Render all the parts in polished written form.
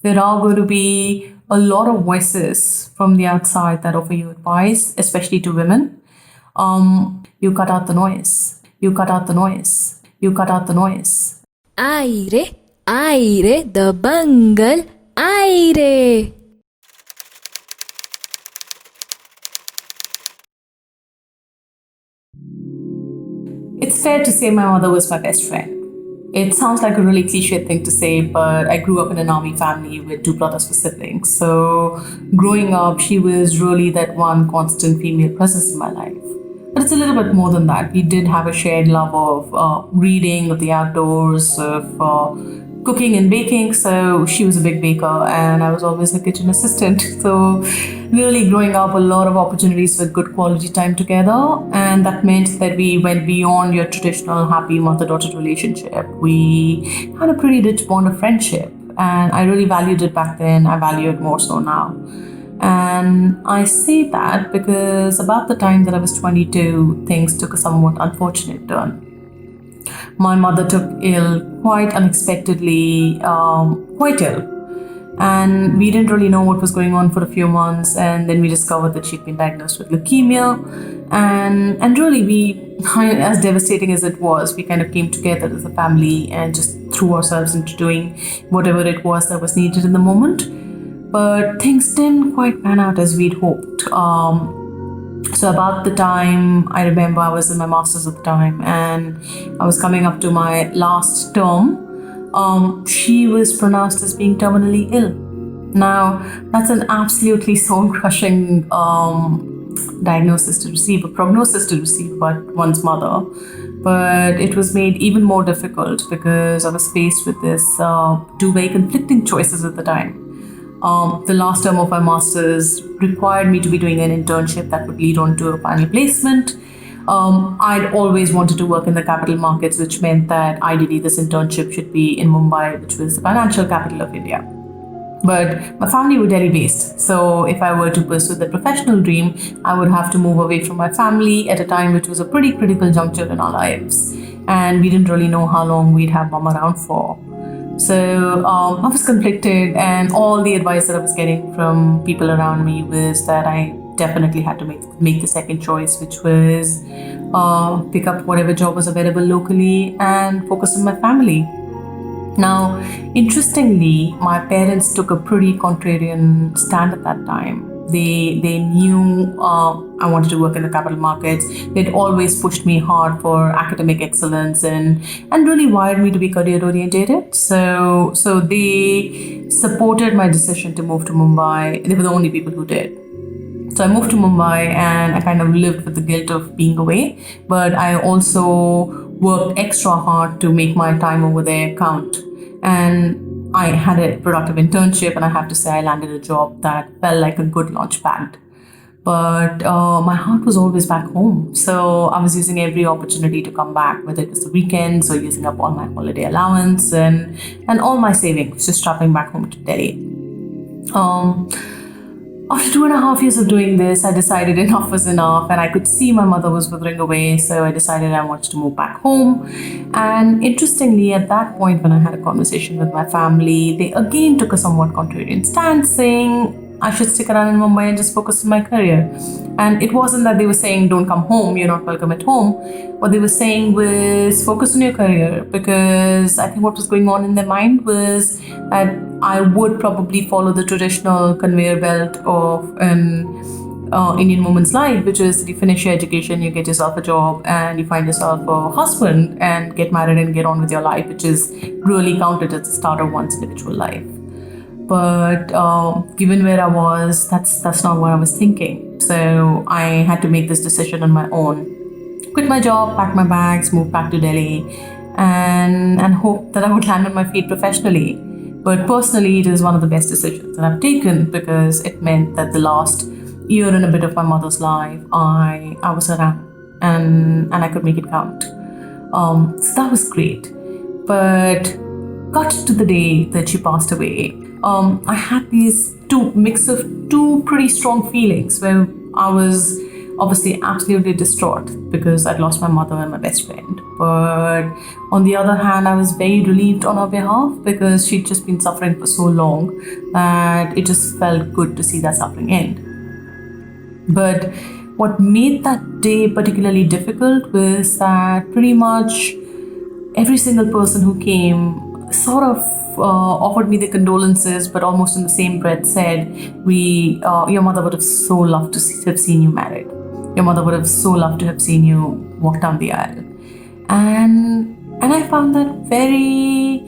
There are going to be a lot of voices from the outside that offer you advice, especially to women. You cut out the noise. You cut out the noise. You cut out the noise. Aire, aire, the bungle, aire. It's fair to say my mother was my best friend. It sounds like a really cliche thing to say, but I grew up in an army family with two brothers were siblings. So growing up, she was really that one constant female presence in my life. But it's a little bit more than that. We did have a shared love of reading, of the outdoors, of cooking and baking. So she was a big baker, and I was always her kitchen assistant. So really growing up, a lot of opportunities for good quality time together, and that meant that we went beyond your traditional happy mother-daughter relationship. We had a pretty rich bond of friendship, and I really valued it back then. I value it more so now. And I say that because about the time that I was 22, things took a somewhat unfortunate turn. My mother took ill quite unexpectedly, quite ill. And we didn't really know what was going on for a few months. And then we discovered that she'd been diagnosed with leukemia. And really, as devastating as it was, we kind of came together as a family and just threw ourselves into doing whatever it was that was needed in the moment. But things didn't quite pan out as we'd hoped. So about the time, I remember I was in my master's at the time and I was coming up to my last term. She was pronounced as being terminally ill. Now, that's an absolutely soul-crushing diagnosis to receive, a prognosis to receive by one's mother. But it was made even more difficult because I was faced with this two very conflicting choices at the time. The last term of my master's required me to be doing an internship that would lead on to a final placement. I'd always wanted to work in the capital markets, which meant that ideally this internship should be in Mumbai, which was the financial capital of India. But my family were Delhi based, so if I were to pursue the professional dream, I would have to move away from my family at a time which was a pretty critical juncture in our lives. And we didn't really know how long we'd have mom around for. So I was conflicted, and all the advice that I was getting from people around me was that I definitely had to make the second choice, which was pick up whatever job was available locally and focus on my family. Now, interestingly, my parents took a pretty contrarian stand at that time. They knew I wanted to work in the capital markets. They'd always pushed me hard for academic excellence and really wired me to be career orientated. So they supported my decision to move to Mumbai. They were the only people who did. So I moved to Mumbai and I kind of lived with the guilt of being away, but I also worked extra hard to make my time over there count. And I had a productive internship, and I have to say, I landed a job that felt like a good launch pad. But my heart was always back home. So I was using every opportunity to come back, whether it was the weekends or using up all my holiday allowance and all my savings, just traveling back home to Delhi. Um, After 2.5 years of doing this, I decided enough was enough, and I could see my mother was withering away, so I decided I wanted to move back home. And interestingly, at that point, when I had a conversation with my family, they again took a somewhat contrarian stance, saying I should stick around in Mumbai and just focus on my career. And it wasn't that they were saying, don't come home, you're not welcome at home. What they were saying was, focus on your career, because I think what was going on in their mind was that I would probably follow the traditional conveyor belt of an Indian woman's life, which is you finish your education, you get yourself a job, and you find yourself a husband and get married and get on with your life, which is really counted as the start of one's individual life. But given where I was, that's not what I was thinking. So I had to make this decision on my own. Quit my job, pack my bags, move back to Delhi, and hope that I would land on my feet professionally. But personally, it is one of the best decisions that I've taken because it meant that the last year and a bit of my mother's life, I was around and I could make it count. So that was great. But cut to the day that she passed away, I had these mix of two pretty strong feelings where I was obviously absolutely distraught because I'd lost my mother and my best friend. But on the other hand, I was very relieved on her behalf because she'd just been suffering for so long that it just felt good to see that suffering end. But what made that day particularly difficult was that pretty much every single person who came sort of offered me the condolences, but almost in the same breath said, your mother would have so loved to have seen you married. Your mother would have so loved to have seen you walk down the aisle." And I found that very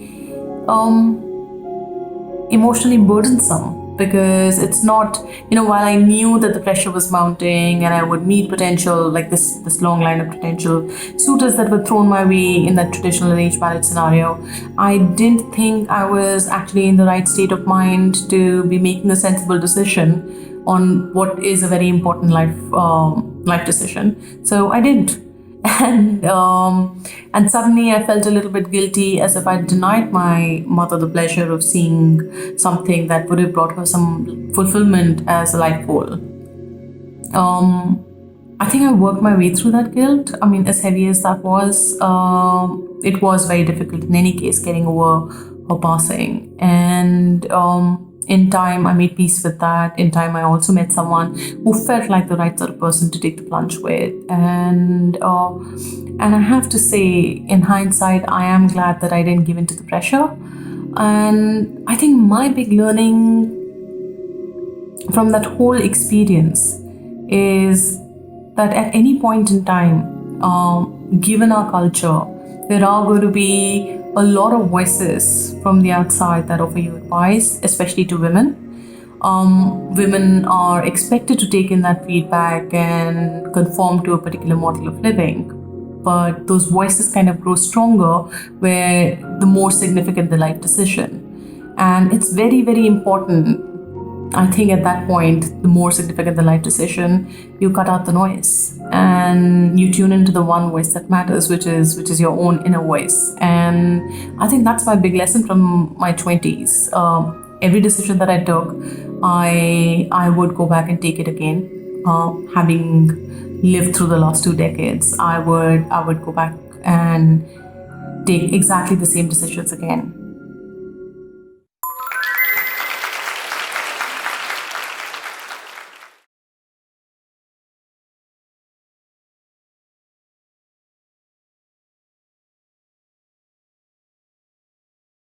emotionally burdensome, because it's not, while I knew that the pressure was mounting and I would meet potential, like this long line of potential suitors that were thrown my way in that traditional arranged marriage scenario, I didn't think I was actually in the right state of mind to be making a sensible decision on what is a very important life decision. So I didn't. And suddenly I felt a little bit guilty, as if I denied my mother the pleasure of seeing something that would have brought her some fulfillment as a life goal. I think I worked my way through that guilt. I mean, as heavy as that was, it was very difficult in any case getting over her passing. And in time, I made peace with that. In time, I also met someone who felt like the right sort of person to take the plunge with. And I have to say, in hindsight, I am glad that I didn't give in to the pressure. And I think my big learning from that whole experience is that at any point in time, given our culture, there are going to be a lot of voices from the outside that offer you advice, especially to women. Women are expected to take in that feedback and conform to a particular model of living. But those voices kind of grow stronger where the more significant the life decision. And it's very, very important. I think at that point, the more significant the life decision, you cut out the noise and you tune into the one voice that matters, which is your own inner voice. And I think that's my big lesson from my 20s. Every decision that I took, I would go back and take it again. Having lived through the last 2 decades, I would go back and take exactly the same decisions again.